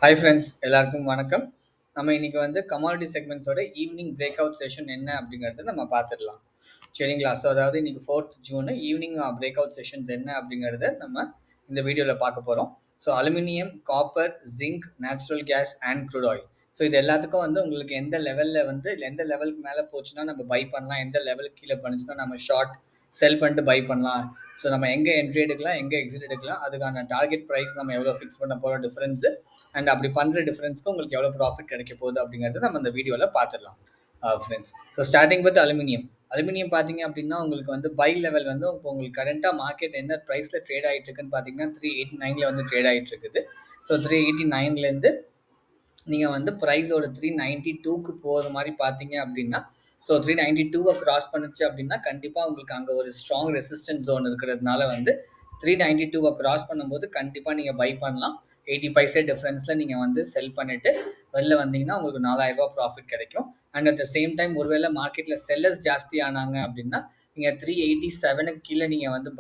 Hi friends, எல்லாருக்கும் வணக்கம். நம்ம இன்னைக்கு வந்து கமாடிட்டி செக்மெண்ட்ஸோட ஈவினிங் பிரேக் அவுட் செஷன் என்ன அப்படிங்கிறத நம்ம பார்த்துடலாம். சரிங்களா? ஸோ அதாவது இன்னைக்கு 4th June evening break out sessions என்ன அப்படிங்கிறத நம்ம இந்த வீடியோவில் பார்க்க போகிறோம். So aluminium, copper, zinc, natural gas and crude oil. So இது எல்லாத்துக்கும் வந்து உங்களுக்கு எந்த லெவலில் வந்து எந்த லெவலுக்கு மேலே போச்சுன்னா நம்ம பை பண்ணலாம், எந்த லெவலுக்கு கீழே பண்ணிச்சுன்னா நம்ம ஷார்ட் செல் பண்ணிட்டு பை பண்ணலாம். ஸோ நம்ம எங்கே என்ட்ரி எடுக்கலாம், எங்கே எக்ஸிட் எடுக்கலாம், அதுக்கான டார்கெட் ப்ரைஸ் நம்ம எவ்வளோ ஃபிக்ஸ் பண்ண போகிற டிஃப்ரென்ஸு அண்ட் அப்படி பண்ணுற டிஃப்ரென்ஸ்க்கு உங்களுக்கு எவ்வளோ ப்ராஃபிட் கிடைக்க போகுது அப்படிங்கிறது நம்ம இந்த வீடியோவில் பார்த்துடலாம் friends. So starting with aluminium பார்த்தீங்க அப்படின்னா உங்களுக்கு வந்து பை லெவல் வந்து இப்போ உங்களுக்கு கரண்ட்டாக மார்க்கெட் என்ன ப்ரைஸில் ட்ரேட் ஆகிட்டு இருக்குன்னு பார்த்தீங்கன்னா 389 வந்து ட்ரேட் ஆகிட்டு இருக்குது. ஸோ 389 நீங்கள் வந்து ப்ரைஸோட 392க்கு போகிற மாதிரி பார்த்தீங்க அப்படின்னா, ஸோ 392 கிராஸ் பண்ணுச்சு அப்படின்னா கண்டிப்பாக உங்களுக்கு அங்கே ஒரு ஸ்ட்ராங் ரெசிஸ்டன்ஸ் ஜோன் இருக்கிறதுனால வந்து 392 கிராஸ் பண்ணும்போது கண்டிப்பாக நீங்கள் பை பண்ணலாம். 80 பைசே டிஃப்ரென்ஸில் நீங்கள் வந்து செல் பண்ணிவிட்டு வெளில வந்தீங்கன்னா உங்களுக்கு 4000 ரூபா ப்ராஃபிட் கிடைக்கும். And at the same time ஒருவேளை மார்க்கெட்டில் செல்லர்ஸ் ஜாஸ்தி ஆனாங்க அப்படின்னா நீங்கள் 387க்கு கீழே நீங்கள் வந்து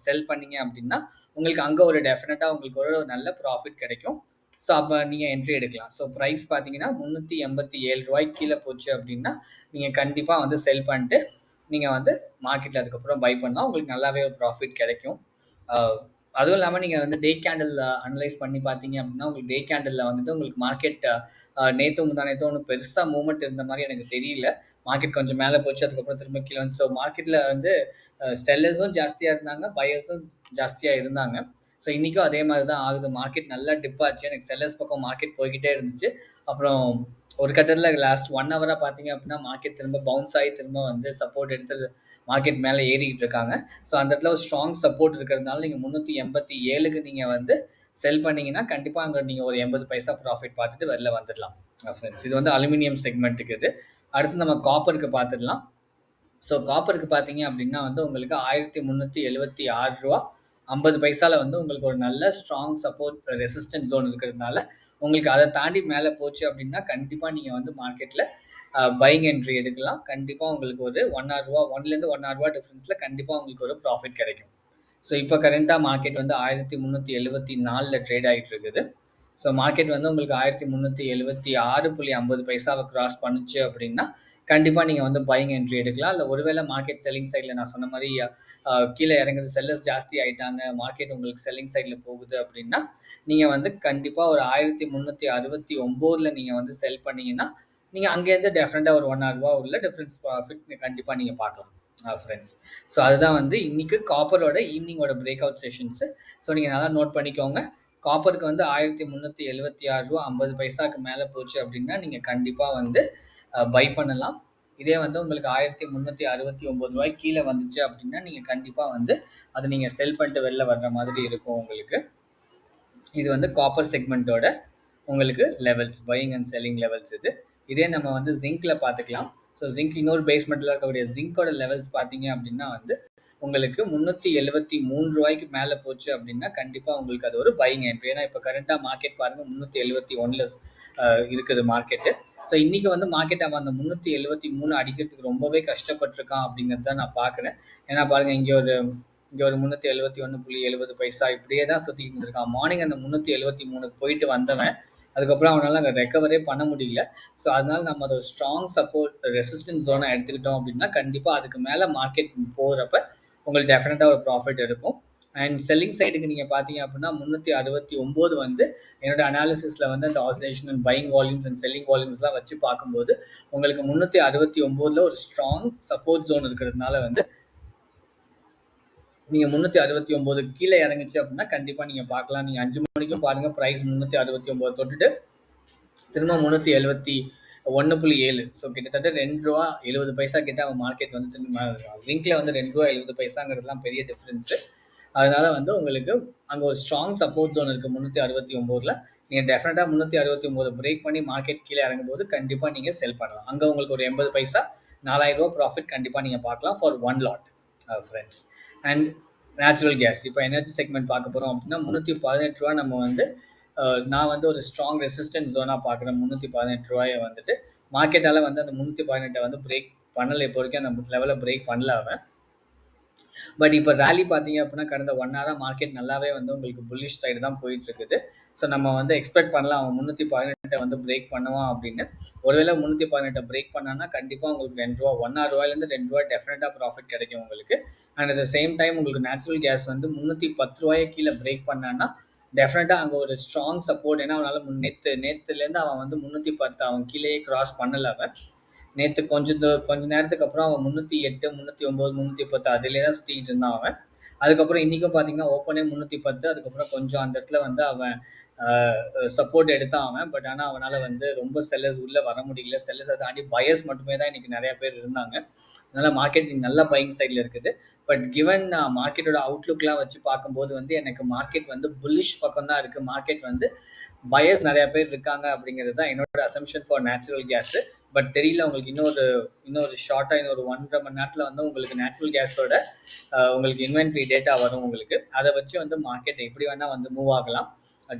செல் பண்ணீங்க அப்படின்னா உங்களுக்கு அங்கே ஒரு டெஃபினட்டாக உங்களுக்கு ஒரு நல்ல ப்ராஃபிட் கிடைக்கும். ஸோ அப்போ நீங்கள் என்ட்ரி எடுக்கலாம். ஸோ ப்ரைஸ் பார்த்தீங்கன்னா 387 ரூபாய்க்கு கீழே போச்சு அப்படின்னா நீங்கள் கண்டிப்பாக வந்து செல் பண்ணிட்டு நீங்கள் வந்து மார்க்கெட்டில் அதுக்கப்புறம் பை பண்ணால் உங்களுக்கு நல்லாவே ஒரு ப்ராஃபிட் கிடைக்கும். அதுவும் இல்லாமல் நீங்கள் வந்து டே கேண்டில் அனலைஸ் பண்ணி பார்த்தீங்க அப்படின்னா உங்களுக்கு டே கேண்டிலில் வந்துட்டு உங்களுக்கு மார்க்கெட் முந்தானேத்தோ ஒன்றும் பெருசாக மூவ்மெண்ட் இருந்த மாதிரி எனக்கு தெரியல. மார்க்கெட் கொஞ்சம் மேலே போச்சு, அதுக்கப்புறம் திரும்ப கீழே வந்து. ஸோ மார்க்கெட்டில் வந்து செல்லர்ஸும் ஜாஸ்தியாக இருந்தாங்க, பையர்ஸும் ஜாஸ்தியாக இருந்தாங்க. ஸோ இன்றைக்கும் அதே மாதிரி தான் ஆகுது. மார்க்கெட் நல்லா டிப் ஆச்சு. எனக்கு செல்லர்ஸ் பக்கம் மார்க்கெட் போய்கிட்டே இருந்துச்சு. அப்புறம் ஒரு கட்டத்தில் லாஸ்ட் 1 ஹவராக பார்த்தீங்க அப்படின்னா மார்க்கெட் திரும்ப பவுன்ஸ் ஆகி திரும்ப வந்து சப்போர்ட் எடுத்து மார்க்கெட் மேலே ஏறிக்கிட்டு இருக்காங்க. ஸோ அந்த இடத்துல ஒரு ஸ்ட்ராங் சப்போர்ட் இருக்கிறதுனால நீங்கள் 387க்கு நீங்கள் வந்து செல் பண்ணிங்கன்னா கண்டிப்பாக அங்கே நீங்கள் ஒரு 80 பைசா ப்ராஃபிட் பார்த்துட்டு வெளில வந்துடலாம் ஃப்ரெண்ட்ஸ். இது வந்து அலுமினியம் செக்மெண்ட்டுக்கு. இது அடுத்து நம்ம காப்பருக்கு பார்த்துடலாம். ஸோ காப்பருக்கு பார்த்தீங்க அப்படின்னா வந்து உங்களுக்கு 1376 ரூபா 50 பைசாவில் வந்து உங்களுக்கு ஒரு நல்ல ஸ்ட்ராங் சப்போர்ட் ரெசிஸ்டன்ஸ் ஜோன் இருக்கிறதுனால உங்களுக்கு அதை தாண்டி மேலே போச்சு அப்படின்னா கண்டிப்பாக நீங்கள் வந்து மார்க்கெட்டில் பையிங் என்ட்ரி எடுக்கலாம். கண்டிப்பாக உங்களுக்கு ஒரு 1 ரூபா டிஃப்ரென்ஸில் கண்டிப்பாக உங்களுக்கு ஒரு ப்ராஃபிட் கிடைக்கும். ஸோ இப்போ கரண்ட்டாக மார்க்கெட் வந்து 1374 ட்ரேட் ஆகிட்டு இருக்குது. ஸோ மார்க்கெட் வந்து உங்களுக்கு 1376.50 பைசாவை கிராஸ் பண்ணுச்சு அப்படின்னா கண்டிப்பாக நீங்கள் வந்து பையிங் என்ட்ரி எடுக்கலாம். இல்லை ஒருவேளை மார்க்கெட் செல்லிங் சைடில் நான் சொன்ன மாதிரி கீழே இறங்குது, செல்லர்ஸ் ஜாஸ்தி ஆகிட்டாங்க, மார்க்கெட் உங்களுக்கு செல்லிங் சைடில் போகுது அப்படின்னா நீங்கள் வந்து கண்டிப்பாக ஒரு 1369 நீங்கள் வந்து செல் பண்ணிங்கன்னா நீங்கள் அங்கேருந்து டெஃபினட்டாக ஒரு 1 ரூபா உள்ள டிஃப்ரென்ஸ் ப்ராஃபிட் கண்டிப்பாக நீங்கள் பார்க்கலாம் ஃப்ரெண்ட்ஸ். ஸோ அதுதான் வந்து இன்றைக்கி காப்பரோட ஈவினிங்கோட பிரேக் அவுட் செஷன்ஸு. ஸோ நீங்கள் நல்லா நோட் பண்ணிக்கோங்க. காப்பருக்கு வந்து 1376 ரூபா 50 பைசாவுக்கு மேலே போச்சு அப்படின்னா நீங்கள் கண்டிப்பாக வந்து பை பண்ணலாம். இதே வந்து உங்களுக்கு 1369 ரூபாய்க்கு கீழே வந்துச்சு அப்படின்னா நீங்கள் கண்டிப்பாக வந்து அதை நீங்கள் செல் பண்ணிட்டு வெளில வர்ற மாதிரி இருக்கும் உங்களுக்கு. இது வந்து காப்பர் செக்மெண்ட்டோட உங்களுக்கு levels, buying and selling levels இது. இதே நம்ம வந்து ஜிங்க்கில் பார்த்துக்கலாம். ஸோ ஜிங்க் இன்னொரு பேஸ்மெண்ட்டில் இருக்கக்கூடிய ஜிங்கோட லெவல்ஸ் பார்த்தீங்க அப்படின்னா வந்து உங்களுக்கு 373 ரூபாய்க்கு மேலே போச்சு அப்படின்னா கண்டிப்பாக உங்களுக்கு அது ஒரு பையிங் என்ட்ரி. ஏன்னா இப்போ கரண்ட்டாக மார்க்கெட் பாருங்கள் 371 இருக்குது மார்க்கெட்டு. ஸோ இன்றைக்கி வந்து மார்க்கெட் அவன் அந்த 373 அடிக்கிறதுக்கு ரொம்பவே கஷ்டப்பட்டிருக்கான் அப்படிங்கிறது தான் நான் பார்க்குறேன். ஏன்னா பாருங்கள் இங்கே ஒரு 371.70 பைசா இப்படியே தான் சுற்றிட்டு இருந்திருக்கான். மார்னிங் அந்த 373க்கு போயிட்டு வந்தவன் அதுக்கப்புறம் அவனால் அங்கே ரெக்கவரே பண்ண முடியல. ஸோ அதனால நம்ம அதை ஒரு ஸ்ட்ராங் சப்போர்ட் ரெசிஸ்டன்ஸ் ஜோனை எடுத்துக்கிட்டோம் அப்படின்னா கண்டிப்பாக அதுக்கு மேலே மார்க்கெட் போகிறப்ப உங்களுக்கு டெஃபினட்டாக ஒரு ப்ராஃபிட் இருக்கும். அண்ட் செல்லிங் சைடுக்கு நீங்கள் பார்த்தீங்க அப்படின்னா 369 வந்து என்னோட அனாலிசிஸில் வந்து அந்த oscillation and buying volumes and selling வால்யூம்ஸ்லாம் வச்சு பார்க்கும்போது உங்களுக்கு 369 ஒரு ஸ்ட்ராங் சப்போர்ட் ஜோன் இருக்கிறதுனால வந்து நீங்கள் 369 கீழே இறங்குச்சு அப்படின்னா கண்டிப்பாக நீங்கள் பார்க்கலாம். நீங்கள் 5 மணிக்கும் பாருங்கள், ப்ரைஸ் 369 தொட்டுட்டு திரும்ப 371.7. ஸோ கிட்டத்தட்ட 2 ரூபா 70 பைசா கிட்ட அவன் மார்க்கெட் வந்து திரும்ப ஜிங்கில் வந்து 2 ரூபா 70 பைசாங்கிறதுலாம் பெரிய டிஃப்ரென்ஸு. அதனால வந்து உங்களுக்கு அங்கே ஒரு ஸ்ட்ராங் சப்போர்ட் ஜோன் இருக்குது 369. நீங்கள் டெஃபினட்டாக 369 பிரேக் பண்ணி மார்க்கெட் கீழே இறங்கும்போது கண்டிப்பாக நீங்கள் செல் பண்ணலாம். அங்கே உங்களுக்கு ஒரு 80 பைசா 4000 ரூபா ப்ராஃபிட் கண்டிப்பாக நீங்கள் பார்க்கலாம் for 1 lot friends. And natural gas இப்போ எனர்ஜி செக்மெண்ட் பார்க்க போகிறோம் அப்படின்னா 318 ரூபா நம்ம வந்து நான் வந்து ஒரு ஸ்ட்ராங் ரெசிஸ்டன்ஸ் ஜோனாக பார்க்குறேன். 318 ரூபாயை வந்துட்டு மார்க்கெட்டால் வந்து அந்த 318 வந்து பிரேக் பண்ணலை. இப்போ வரைக்கும் அந்த லெவலில் பிரேக் பண்ணல அவன். பட் இப்போ ரேலி பார்த்தீங்க அப்படின்னா கடந்த 1 ஹவரா மார்க்கெட் நல்லாவே வந்து உங்களுக்கு புல்லிஷ் சைடு தான் போயிட்டு இருக்குது. ஸோ நம்ம வந்து எக்ஸ்பெக்ட் பண்ணலாம் அவன் 318 வந்து பிரேக் பண்ணுவான் அப்படின்னு. ஒருவேளை 318 பிரேக் பண்ணான்னா கண்டிப்பாக உங்களுக்கு ரூ. 2 1 ரூபாயிலேருந்து ரூ. 2 டெஃபினட்டாக ப்ராஃபிட் கிடைக்கும் உங்களுக்கு. And at the same time உங்களுக்கு நேச்சுரல் கேஸ் வந்து 310 கீழே பிரேக் பண்ணான்னா டெஃபினட்டாக அங்கே ஒரு ஸ்ட்ராங் சப்போர்ட். ஏன்னா அவனால் நேற்றுலேருந்து அவன் வந்து 310 அவன் கீழேயே கிராஸ் பண்ணல. அவன் நேற்று கொஞ்ச நேரத்துக்கு அப்புறம் அவன் 308 309 310 அதிலே தான் சுற்றிக்கிட்டு இருந்தான் அவன். அதுக்கப்புறம் இன்றைக்கும் பார்த்தீங்கன்னா ஓப்பனே 310. அதுக்கப்புறம் கொஞ்சம் அந்த இடத்துல வந்து அவன் சப்போர்ட் எடுத்தான் அவன். பட் ஆனால் அவனால் வந்து ரொம்ப செல்லர்ஸ் உள்ளே வர முடியல. செல்லர்ஸை தாண்டி பயர்ஸ் மட்டுமே தான் இன்றைக்கி நிறையா பேர் இருந்தாங்க. அதனால் மார்க்கெட் நல்ல பையிங் சைடில் இருக்குது. பட் கிவன் மார்க்கெட்டோட அவுட்லுக்லாம் வச்சு பார்க்கும்போது வந்து எனக்கு மார்க்கெட் வந்து புல்லிஷ் பக்கம் தான் இருக்குது. மார்க்கெட் வந்து பயர்ஸ் நிறையா பேர் இருக்காங்க அப்படிங்கிறது தான் என்னோட assumption for natural case. But தெரியல உங்களுக்கு இன்னொரு ஷார்ட்டாக இன்னொரு 1.5 மணி நேரத்தில் வந்து உங்களுக்கு நேச்சுரல் கேஸோட உங்களுக்கு இன்வென்ட்ரி டேட்டா வரும் உங்களுக்கு. அதை வச்சு வந்து மார்க்கெட் எப்படி வேணால் வந்து மூவ் ஆகலாம்.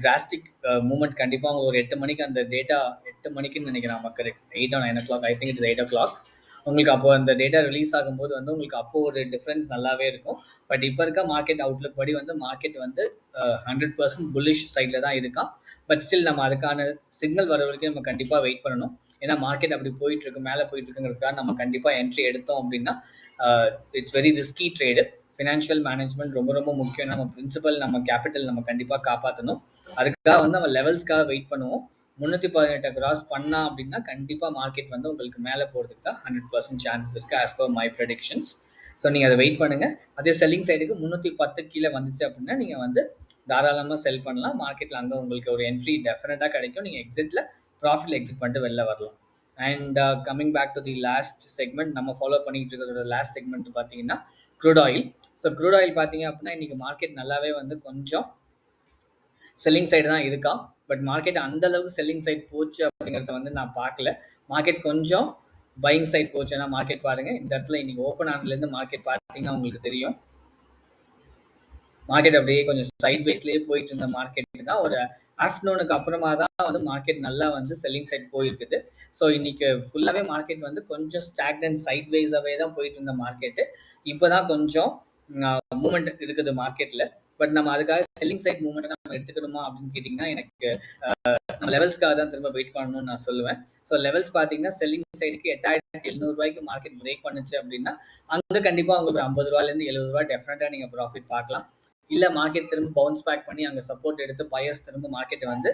டிராஸ்டிக் மூவ்மெண்ட் கண்டிப்பாக உங்களுக்கு ஒரு 8 மணிக்கு அந்த டேட்டா 8 மணிக்குன்னு நினைக்கிறேன் மக்கள் 8 or 9 o'clock I think it's 8 o'clock உங்களுக்கு அப்போ அந்த டேட்டா ரிலீஸ் ஆகும்போது வந்து உங்களுக்கு அப்போ ஒரு டிஃப்ரென்ஸ் நல்லாவே இருக்கும். பட் இப்போ இருக்க மார்க்கெட் அவுட்லுக் படி வந்து மார்க்கெட் வந்து 100% புல்லிஷ் சைடில் தான் இருக்கான். பட் ஸ்டில் நம்ம அதுக்கான சிக்னல் வர வரைக்கும் நம்ம கண்டிப்பாக வெயிட் பண்ணணும். ஏன்னா மார்க்கெட் அப்படி போயிட்டு இருக்கு, மேலே போயிட்டு இருக்குங்கிறதுக்காக நம்ம கண்டிப்பாக என்ட்ரி எடுத்தோம் அப்படின்னா it's very risky trade. Financial management ரொம்ப ரொம்ப முக்கியம். நம்ம பிரின்சிபல் நம்ம கேபிட்டல் நம்ம கண்டிப்பாக காப்பாற்றணும். அதுக்காக வந்து நம்ம லெவல்ஸ்க்காக வெயிட் பண்ணுவோம். 318 கிராஸ் பண்ணா அப்படின்னா கண்டிப்பாக மார்க்கெட் வந்து உங்களுக்கு மேலே போகிறதுக்கு தான் 100% சான்சஸ் இருக்குது as per my predictions. So நீங்கள் அதை வெயிட் பண்ணுங்கள். அதே செல்லிங் சைடுக்கு 310 கீழே வந்துச்சு அப்படின்னா நீங்கள் வந்து தாராளமாக செல் பண்ணலாம். மார்க்கெட்டில் அங்கே உங்களுக்கு ஒரு என்ட்ரி டெஃபினட்டாக கிடைக்கும். நீங்கள் எக்ஸிட்டில் ப்ராஃபிட்டில் எக்ஸிட் பண்ணிட்டு வெளில வரலாம். And coming back to the last segment, நம்ம ஃபாலோ பண்ணிட்டு இருக்கிற லாஸ்ட் செக்மெண்ட் பார்த்தீங்கன்னா crude oil. So crude oil பார்த்தீங்க அப்படின்னா இன்றைக்கி மார்க்கெட் நல்லாவே வந்து கொஞ்சம் செல்லிங் சைடு தான் இருக்கா. பட் மார்க்கெட் அந்த அளவுக்கு செல்லிங் சைட் போச்சு அப்படிங்கிறத வந்து நான் பார்க்கல. மார்க்கெட் கொஞ்சம் பையிங் சைட் போச்சு. ஏன்னா மார்க்கெட் பாருங்க இந்த இடத்துல இன்னைக்கு ஓப்பன் ஆனதுலேருந்து மார்க்கெட் பார்த்தீங்கன்னா உங்களுக்கு தெரியும் மார்க்கெட் அப்படியே கொஞ்சம் சைட் வைஸ்லேயே போயிட்டு இருந்த மார்க்கெட் தான் ஒரு ஆஃப்டர்நூனுக்கு அப்புறமா தான் வந்து மார்க்கெட் நல்லா வந்து செல்லிங் சைட் போயிருக்குது. ஸோ இன்னைக்கு ஃபுல்லாகவே மார்க்கெட் வந்து கொஞ்சம் ஸ்டாக்னன்ட் சைட் வைஸாகவே தான் போயிட்டு இருந்த மார்க்கெட்டு. இப்போ தான் கொஞ்சம் மூவ்மெண்ட் இருக்குது மார்க்கெட்டில். பட் நம்ம அதுக்காக செல்லிங் சைட் மூவ்மெண்ட் நம்ம எடுத்துக்கணுமா அப்படின்னு கேட்டிங்கன்னா எனக்கு நம்ம லெவல்ஸ்க்காக தான் திரும்ப வெயிட் பண்ணணும்னு நான் சொல்லுவேன். ஸோ லெவல்ஸ் பார்த்தீங்கன்னா செல்லிங் சைடுக்கு 8700 மார்க்கெட் பிரேக் பண்ணுச்சு அப்படின்னா அங்கே கண்டிப்பாக உங்களுக்கு 50 ரூபாயிலேருந்து 70 ரூபாய் டெஃபினட்டாக நீங்கள் ப்ராஃபிட் பார்க்கலாம். இல்லை மார்க்கெட் திரும்ப பவுன்ஸ் பேக் பண்ணி அங்கே சப்போர்ட் எடுத்து பயர்ஸ் திரும்ப மார்க்கெட்டை வந்து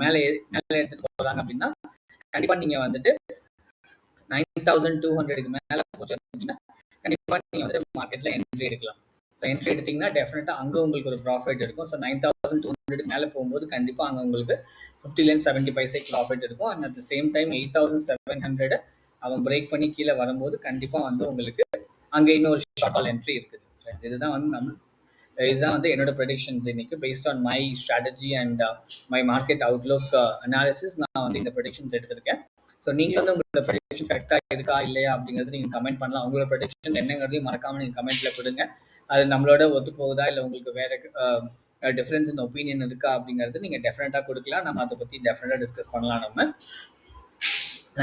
மேலே எடுத்துகிட்டு போகிறாங்க அப்படின்னா கண்டிப்பாக நீங்கள் வந்துட்டு 9200 மேலே போச்சு அப்படின்னா கண்டிப்பாக நீங்கள் வந்துட்டு மார்க்கெட்டில் என்ட்ரி எடுக்கலாம். ஸோ என்ட்ரி எடுத்திங்கன்னா டெஃபினட்டாக அங்கே உங்களுக்கு ஒரு ப்ராஃபிட் இருக்கும். ஸோ 9200 மேலே போகும்போது கண்டிப்பாக அங்கே உங்களுக்கு 50-70 பைசை ப்ராஃபிட் இருக்கும். And at the same time 8700 அவன் பிரேக் பண்ணி கீழே வரும்போது கண்டிப்பாக வந்து உங்களுக்கு அங்கே இன்னொரு ஷார்ட் ஆல் என்ட்ரி இருக்குது. இதுதான் வந்து என்னோட ப்ரெடிக்ஷன்ஸ் இன்னைக்கு based on my strategy and my market Outlook analysis. நான் வந்து இந்த ப்ரெடிக்ஷன்ஸ் எடுத்திருக்கேன். ஸோ நீங்கள் வந்து உங்களோட ப்ரெடிக்ஷன்ஸ் கரெக்டாக இருக்கா இல்லையா அப்படிங்கிறது நீங்கள் கமெண்ட் பண்ணலாம். உங்களோட ப்ரெடிக்ஷன் என்னங்கிறதையும் மறக்காமல் நீங்கள் கமெண்ட்டில் கொடுங்க. அது நம்மளோட ஒத்து போகுதா இல்லை உங்களுக்கு வேறு டிஃப்ரென்ஸ் இன் ஒப்பீனியன் இருக்கா அப்படிங்கிறது நீங்கள் டெஃபினட்டாக கொடுக்கலாம். நம்ம அதை பற்றி டெஃபினட்டாக டிஸ்கஸ் பண்ணலாம் நம்ம.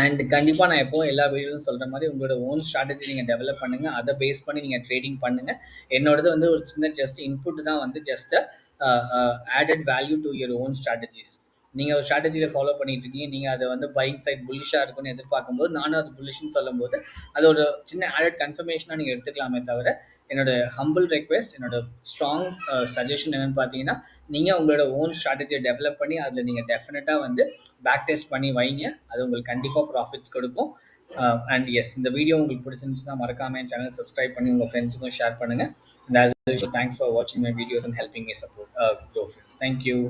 அண்ட் கண்டிப்பாக நான் எப்போவும் எல்லா வீடியோவும் சொல்கிற மாதிரி உங்களோட ஓன் ஸ்ட்ராட்டஜி நீங்கள் டெவலப் பண்ணுங்கள். அதை பேஸ் பண்ணி நீங்கள் ட்ரேடிங் பண்ணுங்கள். என்னோடது வந்து ஒரு சின்ன ஜஸ்ட் இன்புட் தான் வந்து just added value to your own strategies. நீங்கள் ஒரு ஸ்ட்ராட்டஜியில் ஃபாலோ பண்ணிட்டு இருக்கீங்க, நீங்கள் அதை வந்து பையிங் சைட் புல்லிஷாக இருக்குன்னு எதிர்பார்க்கும்போது நானும் அது புல்லிஷ்னு சொல்லும்போது அது ஒரு சின்ன ஆடட் கன்ஃபர்மேஷனாக நீங்கள் எடுத்துக்கலாமே தவிர என்னோட ஹம்பிள் ரெக்வெஸ்ட், என்னோட ஸ்ட்ராங் சஜஷன் என்னென்னு பார்த்தீங்கன்னா நீங்கள் உங்களோட ஓன் ஸ்ட்ராட்டஜியை டெவலப் பண்ணி அதில் நீங்கள் டெஃபினட்டாக வந்து பேக் டெஸ்ட் பண்ணி வைங்க. அது உங்களுக்கு கண்டிப்பாக ப்ராஃபிட்ஸ் கொடுக்கும். அண்ட் எஸ், இந்த வீடியோ உங்களுக்கு பிடிச்சிருந்துச்சுன்னா மறக்காம என் சேனல் சப்ஸ்கிரைப் பண்ணி உங்கள் ஃப்ரெண்ட்ஸுக்கும் ஷேர் பண்ணுங்கள். And as usual thanks for வாட்சிங் my videos and helping me support grow friends. Thank you.